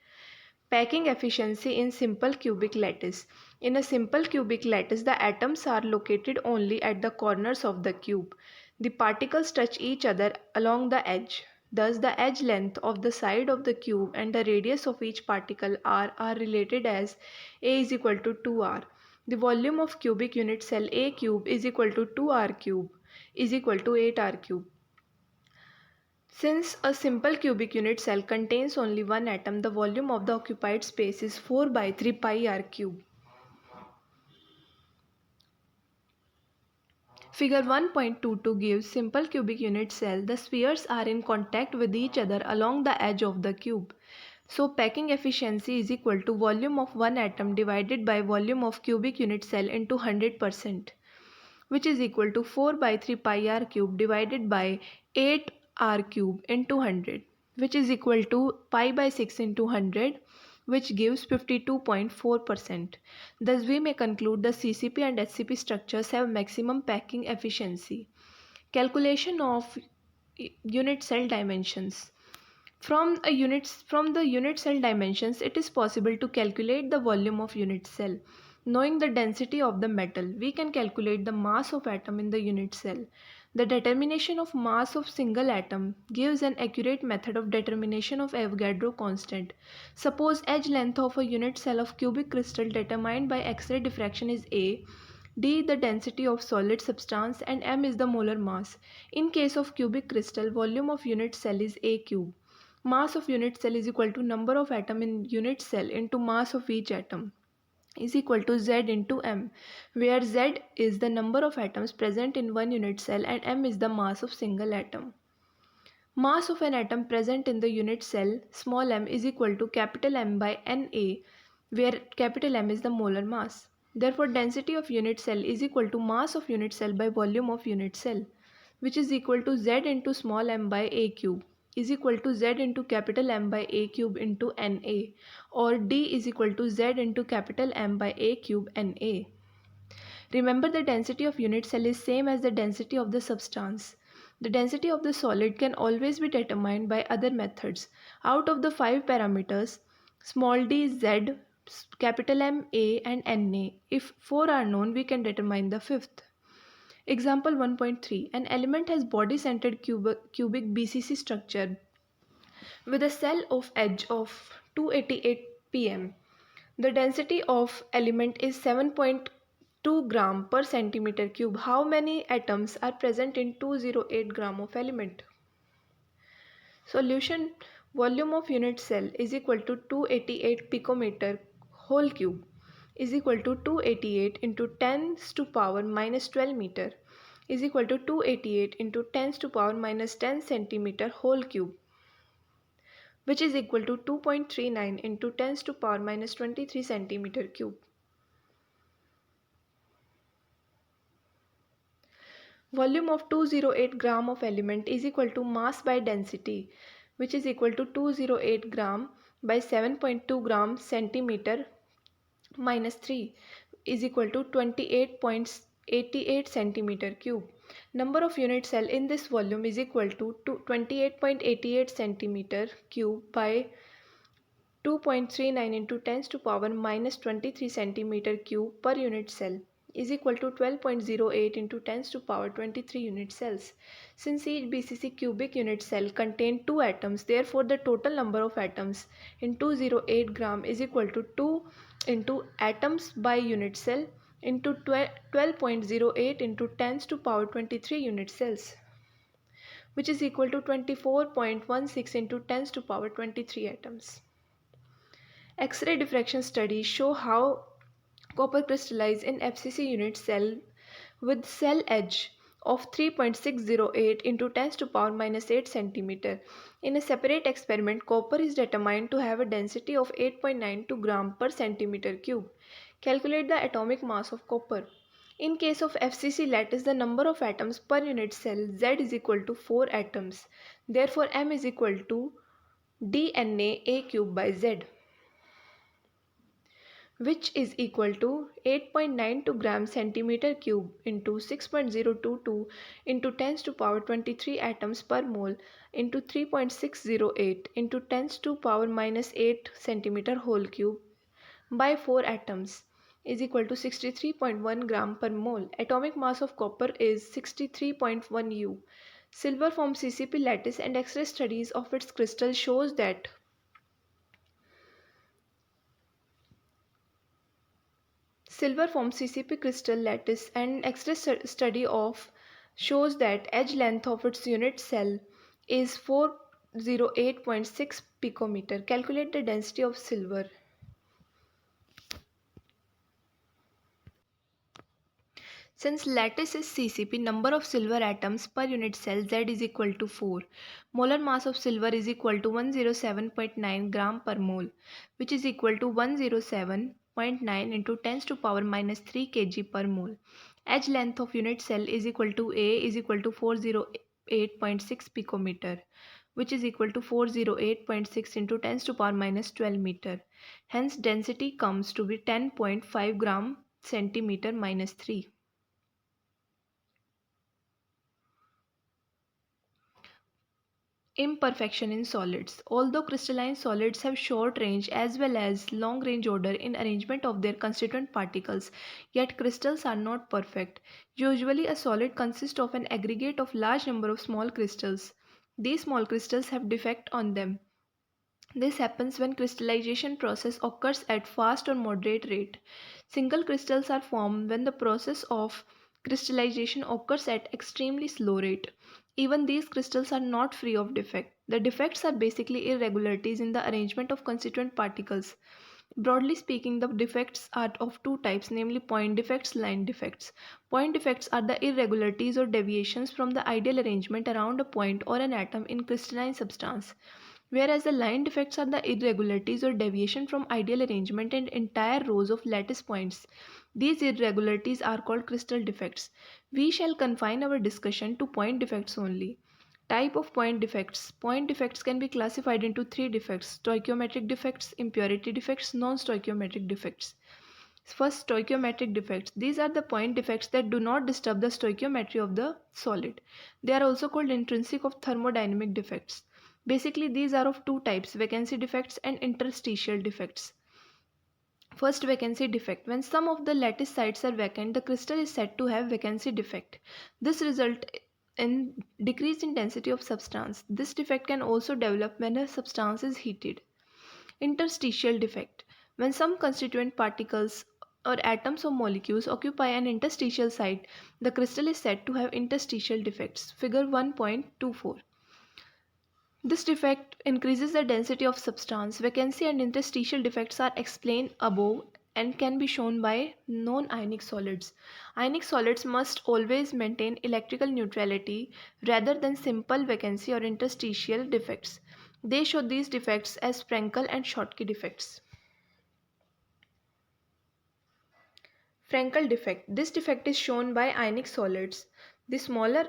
Packing efficiency in simple cubic lattice. In a simple cubic lattice, the atoms are located only at the corners of the cube. The particles touch each other along the edge. Thus, the edge length of the side of the cube and the radius of each particle r are related as a is equal to 2r. The volume of cubic unit cell a cube is equal to 2r cube is equal to 8r cube. Since a simple cubic unit cell contains only one atom, the volume of the occupied space is 4 by 3 pi r cube. Figure 1.22 gives simple cubic unit cell. The spheres are in contact with each other along the edge of the cube. So packing efficiency is equal to volume of one atom divided by volume of cubic unit cell into 100%, which is equal to 4 by 3 pi r cube divided by 8 r cube into 100, which is equal to pi by 6 into 100, which gives 52.4%. Thus, we may conclude the CCP and SCP structures have maximum packing efficiency. Calculation of unit cell dimensions. From the unit cell dimensions, it is possible to calculate the volume of unit cell. Knowing the density of the metal, we can calculate the mass of atom in the unit cell. The determination of mass of single atom gives an accurate method of determination of Avogadro constant. Suppose edge length of a unit cell of cubic crystal determined by X-ray diffraction is A, D the density of solid substance, and m is the molar mass. In case of cubic crystal, volume of unit cell is A cube. Mass of unit cell is equal to number of atom in unit cell into mass of each atom is equal to Z into m, where Z is the number of atoms present in one unit cell and m is the mass of single atom. Mass of an atom present in the unit cell small m is equal to capital M by Na, where capital M is the molar mass. Therefore, density of unit cell is equal to mass of unit cell by volume of unit cell, which is equal to Z into small m by A cube is equal to Z into capital M by A cube into Na, or D is equal to Z into capital M by A cube Na. Remember, the density of unit cell is same as the density of the substance. The density of the solid can always be determined by other methods. Out of the 5 parameters, small d is Z, capital M, A and Na. If 4 are known, we can determine the fifth. Example 1.3. An element has body-centered cubic BCC structure with a cell of edge of 288 pm. The density of element is 7.2 gram per centimeter cube. How many atoms are present in 208 gram of element? Solution: volume of unit cell is equal to 288 picometer whole cube is equal to 288 into 10 to power minus 12 meter is equal to 288 into 10 to power minus 10 centimeter whole cube, which is equal to 2.39 into 10 to power minus 23 centimeter cube. Volume of 208 gram of element is equal to mass by density, which is equal to 208 gram by 7.2 gram centimeter minus 3 is equal to 28.88 centimeter cube. Number of unit cell in this volume is equal to 28.88 centimeter cube by 2.39 into 10 to power minus 23 centimeter cube per unit cell is equal to 12.08 into 10 to power 23 unit cells. Since each BCC cubic unit cell contains 2 atoms, therefore the total number of atoms in 208 gram is equal to 2 into atoms by unit cell into 12.08 into 10 to power 23 unit cells, which is equal to 24.16 into 10 to power 23 atoms. X-ray diffraction studies show how copper crystallizes in FCC unit cell with cell edge of 3.608 into 10 to power minus 8 centimeter. In a separate experiment, copper is determined to have a density of 8.92 gram per centimeter cube. Calculate the atomic mass of copper. In case of FCC lattice, the number of atoms per unit cell Z is equal to 4 atoms. Therefore, M is equal to DNA A cube by Z, which is equal to 8.92 gram centimeter cube into 6.022 into 10 to power 23 atoms per mole into 3.608 into 10 to power minus 8 centimeter whole cube by 4 atoms is equal to 63.1 gram per mole. Atomic mass of copper is 63.1 U. Silver from CCP lattice and X-ray studies of its crystal shows that silver from CCP crystal lattice and X-ray study of shows that edge length of its unit cell is 408.6 picometer. Calculate the density of silver. Since lattice is CCP, number of silver atoms per unit cell Z is equal to 4. Molar mass of silver is equal to 107.9 gram per mole, which is equal to 107.9 into 10 to power minus 3 kg per mole. Edge length of unit cell is equal to A is equal to 408.6 picometer, which is equal to 408.6 into 10 to power minus 12 meter. Hence density comes to be 10.5 gram centimeter minus 3. Imperfection in solids. Although crystalline solids have short range as well as long range order in arrangement of their constituent particles, yet crystals are not perfect. Usually a solid consists of an aggregate of large number of small crystals. These small crystals have defect on them. This happens when crystallization process occurs at fast or moderate rate. Single crystals are formed when the process of crystallization occurs at extremely slow rate. Even these crystals are not free of defect. The defects are basically irregularities in the arrangement of constituent particles. Broadly speaking, the defects are of two types, namely point defects, line defects. Point defects are the irregularities or deviations from the ideal arrangement around a point or an atom in crystalline substance, whereas the line defects are the irregularities or deviation from ideal arrangement in entire rows of lattice points. These irregularities are called crystal defects. We shall confine our discussion to point defects only. Type of point defects. Point defects can be classified into three defects: stoichiometric defects, impurity defects, non-stoichiometric defects. First, stoichiometric defects. These are the point defects that do not disturb the stoichiometry of the solid. They are also called intrinsic or thermodynamic defects. Basically, these are of two types: vacancy defects and interstitial defects. First, vacancy defect. When some of the lattice sites are vacant, the crystal is said to have vacancy defect. This results in decrease in density of substance. This defect can also develop when a substance is heated. Interstitial defect. When some constituent particles or atoms or molecules occupy an interstitial site, the crystal is said to have interstitial defects. Figure 1.24. This defect increases the density of substance. Vacancy and interstitial defects are explained above and can be shown by non-ionic solids. Ionic solids must always maintain electrical neutrality rather than simple vacancy or interstitial defects. They show these defects as Frankel and Schottky defects. Frankel defect. This defect is shown by ionic solids. The smaller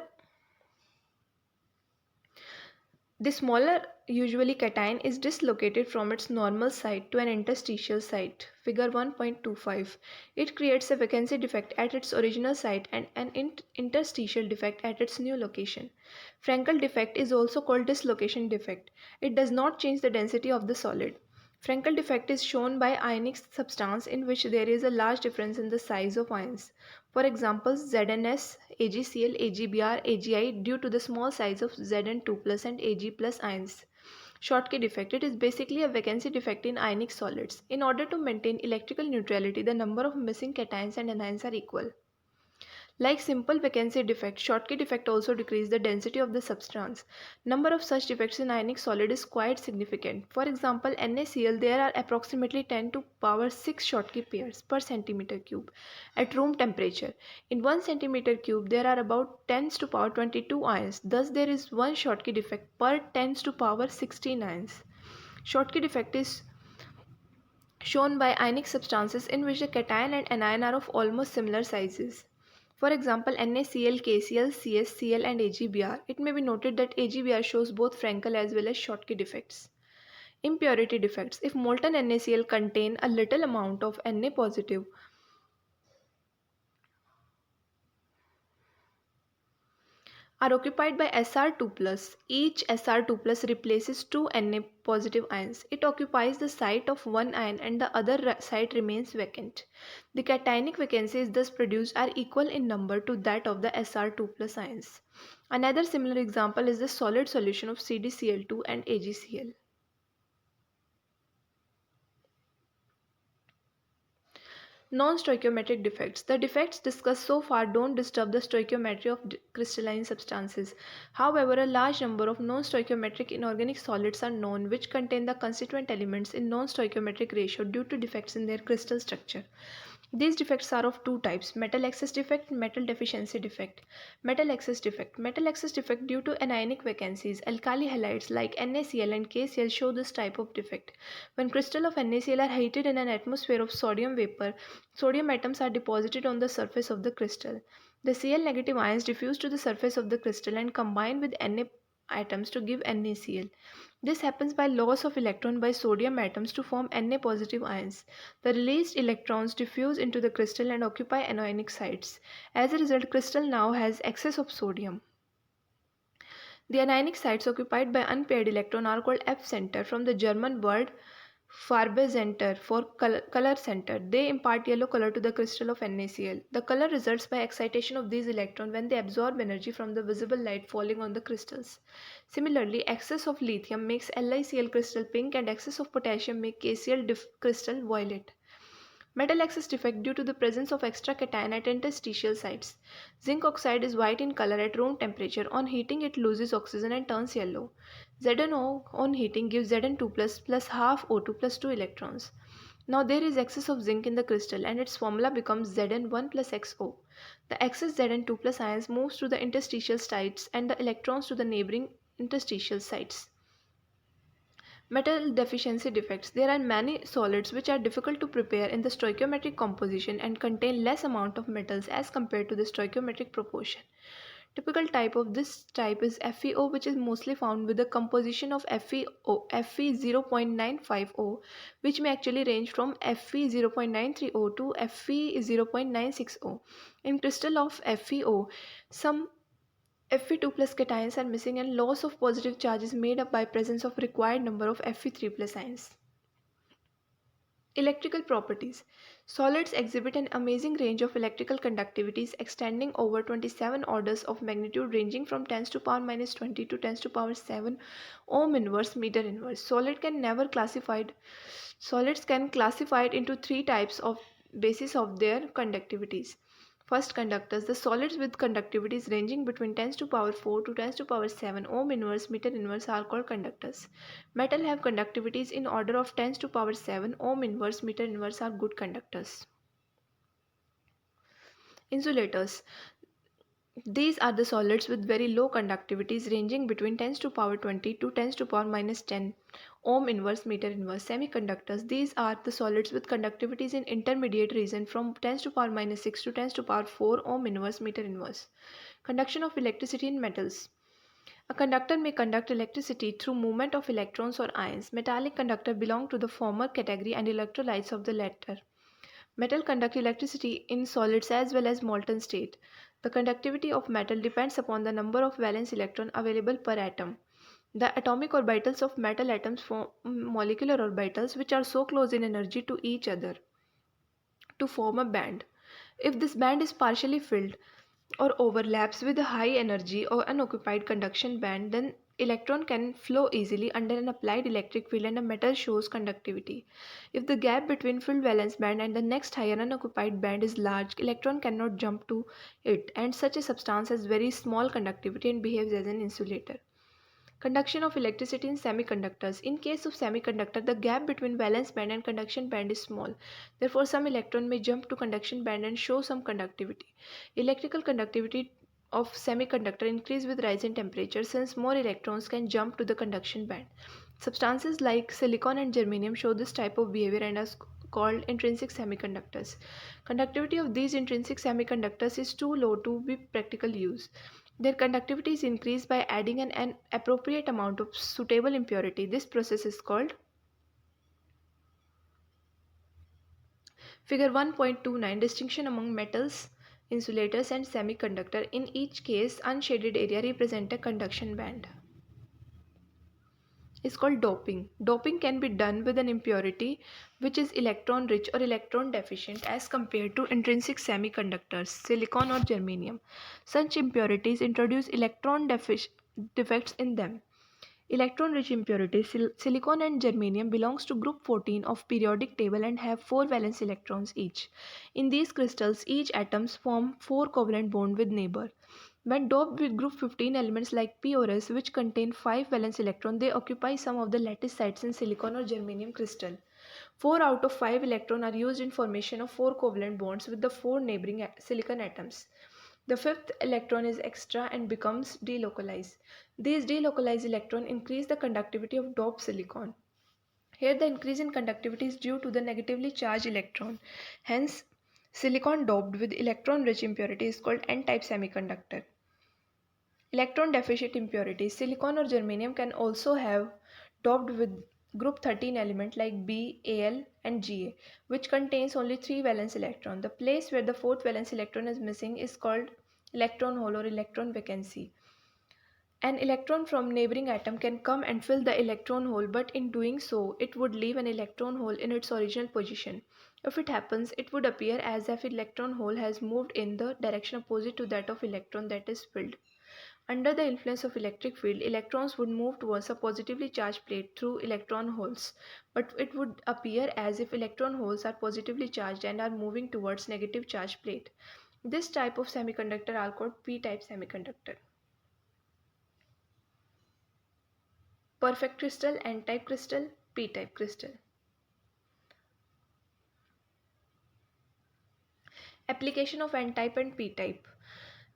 The smaller, usually cation, is dislocated from its normal site to an interstitial site. Figure 1.25. It creates a vacancy defect at its original site and an interstitial defect at its new location. Frankel defect is also called dislocation defect. It does not change the density of the solid. Frankel defect is shown by ionic substance in which there is a large difference in the size of ions. For example, ZnS, AgCl, AgBr, AgI due to the small size of Zn2 plus and Ag plus ions. Schottky defect. It is basically a vacancy defect in ionic solids. In order to maintain electrical neutrality, the number of missing cations and anions are equal. Like simple vacancy defect, Schottky defect also decreases the density of the substance. Number of such defects in ionic solid is quite significant. For example, NaCl, there are approximately 10 to power 6 Schottky pairs per centimeter cube at room temperature. In 1 centimeter cube, there are about 10 to power 22 ions. Thus, there is one Schottky defect per 10 to power 16 ions. Schottky defect is shown by ionic substances in which the cation and anion are of almost similar sizes. For example, NaCl, KCl, CsCl and AgBr. It may be noted that AgBr shows both Frankel as well as Schottky defects. Impurity defects. If molten NaCl contain a little amount of Na positive are occupied by Sr2+. Each Sr2+ replaces two Na positive ions. It occupies the site of one ion and the other site remains vacant. The cationic vacancies thus produced are equal in number to that of the Sr2+ ions. Another similar example is the solid solution of CdCl2 and AgCl. Non-stoichiometric defects. The defects discussed so far don't disturb the stoichiometry of crystalline substances. However, a large number of non-stoichiometric inorganic solids are known which contain the constituent elements in non-stoichiometric ratio due to defects in their crystal structure. These defects are of two types: metal excess defect and metal deficiency defect. Metal excess defect. Metal excess defect due to anionic vacancies. Alkali halides like NaCl and KCl show this type of defect. When crystals of NaCl are heated in an atmosphere of sodium vapor, sodium atoms are deposited on the surface of the crystal. The Cl negative ions diffuse to the surface of the crystal and combine with Na atoms to give NaCl. This happens by loss of electron by sodium atoms to form Na positive ions. The released electrons diffuse into the crystal and occupy anionic sites. As a result, crystal now has excess of sodium. The anionic sites occupied by unpaired electron are called F center from the German word Farbecenter for color center. They impart yellow color to the crystal of NaCl. The color results by excitation of these electrons when they absorb energy from the visible light falling on the crystals. Similarly, excess of lithium makes LiCl crystal pink and excess of potassium makes KCl crystal violet. Metal excess defect due to the presence of extra cation at interstitial sites. Zinc oxide is white in color at room temperature. On heating, it loses oxygen and turns yellow. ZnO on heating gives Zn2 plus half O2 plus 2 electrons. Now there is excess of zinc in the crystal and its formula becomes Zn1 plus XO. The excess Zn2 plus ions moves to the interstitial sites and the electrons to the neighboring interstitial sites. Metal deficiency defects. There are many solids which are difficult to prepare in the stoichiometric composition and contain less amount of metals as compared to the stoichiometric proportion. Typical type of this type is FeO, which is mostly found with a composition of Fe0.950, which may actually range from Fe0.930 to Fe0.960. In crystal of FeO, some Fe2 plus cations are missing and loss of positive charge is made up by presence of required number of Fe3 plus ions. Electrical properties. Solids exhibit an amazing range of electrical conductivities extending over 27 orders of magnitude ranging from 10 to power minus 20 to 10 to power 7 ohm inverse meter inverse. Solids can classified into three types of basis of their conductivities. First, conductors. The solids with conductivities ranging between 10 to power 4 to 10 to power 7 ohm inverse meter inverse are called conductors. Metal have conductivities in order of 10 to power 7 ohm inverse meter inverse are good conductors. Insulators. These are the solids with very low conductivities ranging between 10 to power 20 to 10 to power minus 10 ohm inverse, meter inverse. Semiconductors, these are the solids with conductivities in intermediate region from 10 to power minus 6 to 10 to power 4 ohm inverse, meter inverse. Conduction of electricity in metals. A conductor may conduct electricity through movement of electrons or ions. Metallic conductor belong to the former category and electrolytes of the latter. Metal conduct electricity in solids as well as molten state. The conductivity of metal depends upon the number of valence electrons available per atom. The atomic orbitals of metal atoms form molecular orbitals which are so close in energy to each other to form a band. If this band is partially filled or overlaps with a high energy or unoccupied conduction band, then electron can flow easily under an applied electric field and a metal shows conductivity. If the gap between filled valence band and the next higher unoccupied band is large, electron cannot jump to it, and such a substance has very small conductivity and behaves as an insulator. Conduction of electricity in semiconductors. In case of semiconductor, the gap between valence band and conduction band is small. Therefore, some electron may jump to conduction band and show some conductivity. Electrical conductivity of semiconductor increase with rise in temperature since more electrons can jump to the conduction band. Substances like silicon and germanium show this type of behavior and are called intrinsic semiconductors. Conductivity of these intrinsic semiconductors is too low to be practical use. Their conductivity is increased by adding an appropriate amount of suitable impurity. This process is called Figure 1.29 distinction among metals, insulators and semiconductor. In each case, unshaded area represent a conduction band. Is called doping. Doping can be done with an impurity which is electron rich or electron deficient as compared to intrinsic semiconductors, silicon or germanium. Such impurities introduce defects in them. Electron-rich impurities, silicon and germanium belongs to group 14 of periodic table and have 4 valence electrons each. In these crystals, each atoms form 4 covalent bond with neighbor. When doped with group 15 elements like P or S which contain 5 valence electrons, they occupy some of the lattice sites in silicon or germanium crystal. 4 out of 5 electrons are used in formation of 4 covalent bonds with the 4 neighboring silicon atoms. The fifth electron is extra and becomes delocalized. These delocalized electrons increase the conductivity of doped silicon. Here the increase in conductivity is due to the negatively charged electron. Hence, silicon doped with electron-rich impurity is called N-type semiconductor. Electron deficient impurities. Silicon or germanium can also have doped with group 13 element like B, Al and Ga, which contains only 3 valence electron. The place where the fourth valence electron is missing is called electron hole or electron vacancy. An electron from neighboring atom can come and fill the electron hole, but in doing so, it would leave an electron hole in its original position. If it happens, it would appear as if electron hole has moved in the direction opposite to that of electron that is filled. Under the influence of electric field, electrons would move towards a positively charged plate through electron holes, but it would appear as if electron holes are positively charged and are moving towards negative charged plate. This type of semiconductor are called p-type semiconductor. Perfect crystal, N-type crystal, p-type crystal. Application of N-type and p-type.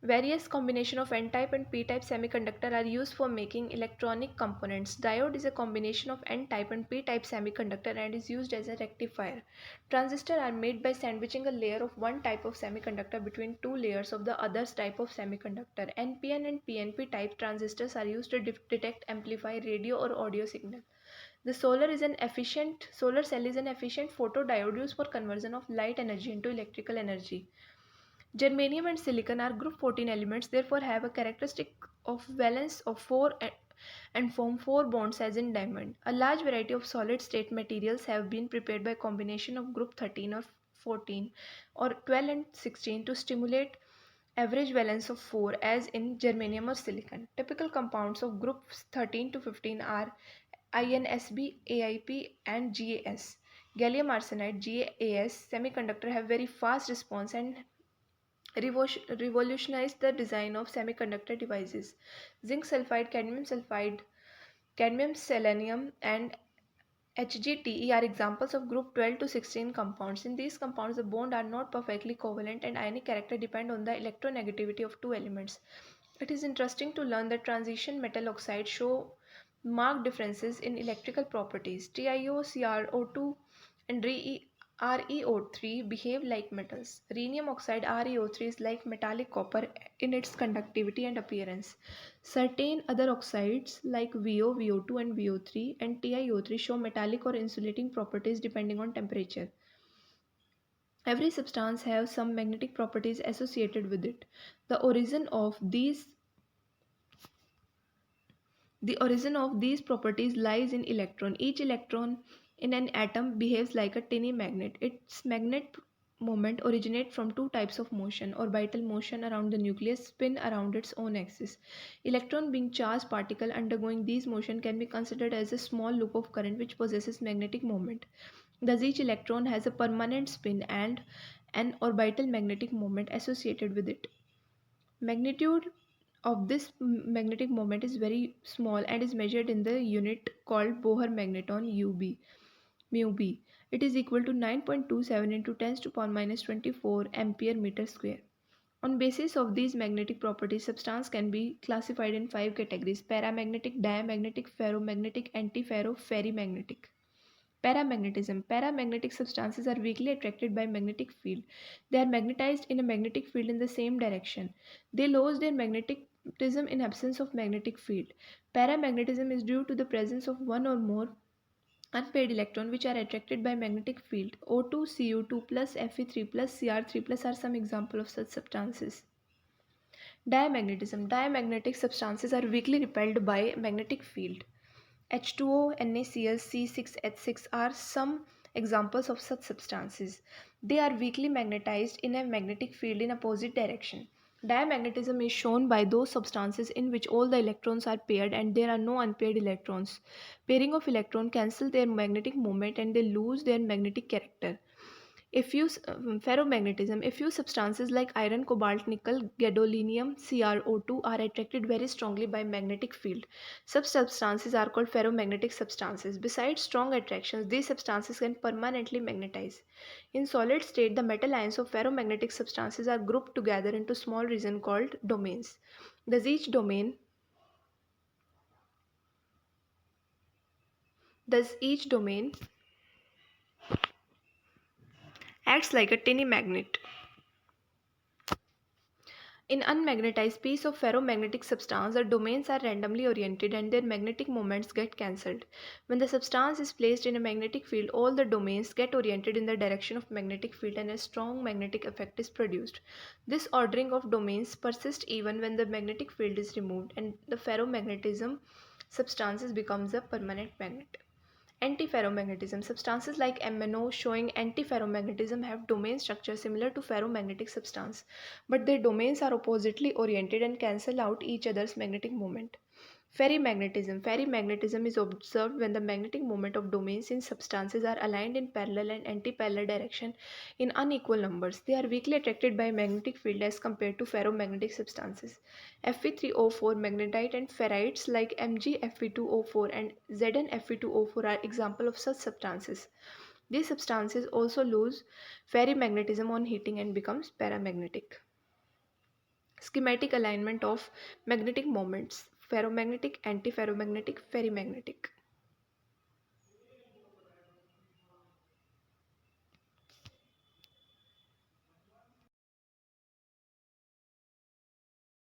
Various combination of N-type and p-type semiconductor are used for making electronic components. Diode is a combination of N-type and p-type semiconductor and is used as a rectifier. Transistors are made by sandwiching a layer of one type of semiconductor between two layers of the other type of semiconductor. NPN and PNP type transistors are used to detect, amplify radio or audio signal. The solar cell is an efficient photodiode used for conversion of light energy into electrical energy. Germanium and silicon are group 14 elements, therefore have a characteristic of valence of 4 and form 4 bonds as in diamond. A large variety of solid state materials have been prepared by combination of group 13 or 14 or 12 and 16 to stimulate average valence of 4 as in germanium or silicon. Typical compounds of groups 13 to 15 are INSB, AIP and GAS. Gallium arsenide GAS semiconductor have very fast response and revolutionized the design of semiconductor devices. Zinc sulfide, cadmium selenium, and HGTE are examples of group 12 to 16 compounds. In these compounds, the bonds are not perfectly covalent and ionic character depend on the electronegativity of two elements. It is interesting to learn that transition metal oxides show Marked differences in electrical properties. TiO2 and ReO3 behave like metals. Rhenium oxide ReO3 is like metallic copper in its conductivity and appearance. Certain other oxides like VO, VO2 and VO3 and TiO3 show metallic or insulating properties depending on temperature. Every substance has some magnetic properties associated with it. The origin of these The origin of these properties lies in electron. Each electron in an atom behaves like a tiny magnet. Its magnet moment originates from two types of motion: orbital motion around the nucleus, spin around its own axis. Electron being charged particle undergoing these motion can be considered as a small loop of current which possesses magnetic moment. Thus each electron has a permanent spin and an orbital magnetic moment associated with it. Magnitude of this magnetic moment is very small and is measured in the unit called Bohr magneton UB, mu b. It is equal to 9.27 into 10 to the power minus 24 ampere meter square. On basis of these magnetic properties, substance can be classified in five categories: paramagnetic, diamagnetic, ferromagnetic, antiferro, ferrimagnetic. Paramagnetism. Paramagnetic substances are weakly attracted by magnetic field. They are magnetized in a magnetic field in the same direction. They lose their magnetism in absence of magnetic field. Paramagnetism is due to the presence of one or more unpaired electrons which are attracted by magnetic field. O2, Cu2 plus Fe3 plus Cr3 plus are some examples of such substances. Diamagnetism. Diamagnetic substances are weakly repelled by magnetic field. H2O, NaCl, C6H6 are some examples of such substances. They are weakly magnetized in a magnetic field in opposite direction. Diamagnetism is shown by those substances in which all the electrons are paired and there are no unpaired electrons. Pairing of electrons cancel their magnetic moment and they lose their magnetic character. Ferromagnetism. A few substances like iron, cobalt, nickel, gadolinium, CrO2 are attracted very strongly by magnetic field. Such substances are called ferromagnetic substances. Besides strong attractions, these substances can permanently magnetize. In solid state, the metal ions of ferromagnetic substances are grouped together into small regions called domains. Thus each domain acts like a tiny magnet. In unmagnetized piece of ferromagnetic substance, the domains are randomly oriented and their magnetic moments get cancelled. When the substance is placed in a magnetic field, all the domains get oriented in the direction of magnetic field and a strong magnetic effect is produced. This ordering of domains persists even when the magnetic field is removed and the ferromagnetism substances becomes a permanent magnet. Antiferromagnetism. Substances like MnO showing antiferromagnetism have domain structure similar to ferromagnetic substance, but their domains are oppositely oriented and cancel out each other's magnetic moment. Ferrimagnetism. Ferrimagnetism is observed when the magnetic moment of domains in substances are aligned in parallel and anti-parallel direction in unequal numbers. They are weakly attracted by magnetic field as compared to ferromagnetic substances. Fe3O4 magnetite and ferrites like MgFe2O4 and ZnFe2O4 are examples of such substances. These substances also lose ferrimagnetism on heating and becomes paramagnetic. Schematic alignment of magnetic moments: ferromagnetic, antiferromagnetic, ferrimagnetic.